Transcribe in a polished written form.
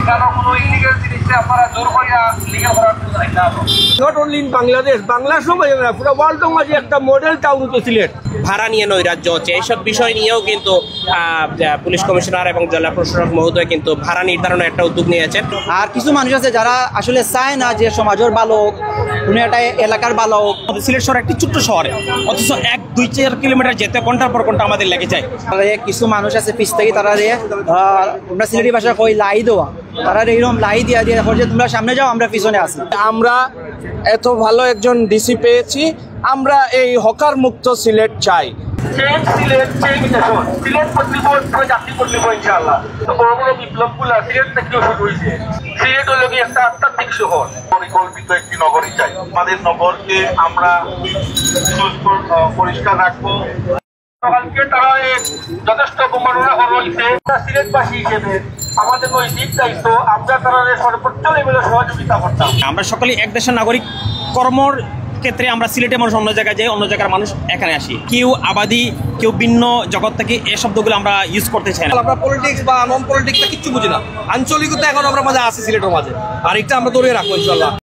Not only in Bangladesh, Bangladesh পুরো ওয়ার্ল্ডের মাঝে একটা মডেল টাউন তো সিলেট। ভাড়া নিয়ে নৈরাজ্য হচ্ছে, এইসব বিষয় নিয়েও কিন্তু পুলিশ কমিশনার এবং জেলা প্রশাসক মহোদয় কিন্তু ভাড়া নির্ধারণের একটা উদ্যোগ নিয়েছেন। আর কিছু মানুষ আছে যারা আসলে চায় না যে সমাজের ভালো হোক, কোনো একটা এলাকার ভালো হোক। সিলেট শহর একটি ছোট্ট শহরে, অথচ 1-2-4 কিলোমিটার যেতে ঘন্টার পর ঘন্টা আমাদের লেগে যায়। কিছু মানুষ আছে পিছ থেকে তারা আমরা সিলেটি ভাষা কই লাই দেওয়া, তারা এইরকম লাই দিয়া দিয়ে যে তোমরা সামনে যাও আমরা পিছনে আসি। আমরা এত ভালো একজন ডিসি পেয়েছি, আমরা এই হকার মুক্ত সিলেট চাই। সিলেট হলো কি একটা আধ্যাত্মিক শহর, পরিকল্পিত একটি নগরী চাই। আমাদের নগরকে আমরা পরিষ্কার রাখবো। যথেষ্ট প্রমাণনা রয়েছে। সিলেটবাসী হিসেবে আমাদের নৈতিক দায়িত্ব আমরা তারা সর্বোচ্চ লেভেলে সহযোগিতা করতাম। আমরা সকলে এক দেশের নাগরিক, কর্মর ক্ষেত্রে আমরা সিলেটের মানুষ অন্য জায়গায় যাই, অন্য জায়গার মানুষ এখানে আসি। কেউ আবাদি, কেউ ভিন্ন জগৎ থেকে এই শব্দগুলো আমরা ইউজ করতে চাই না। আমরা পলিটিক্স বা নন পলিটিক্স কিচ্ছু বুঝি না, আঞ্চলিকতা এখন আমরা মাঝে আছি সিলেটের মাঝে, আর এটা আমরা ধরে রাখবো ইনশাল্লাহ।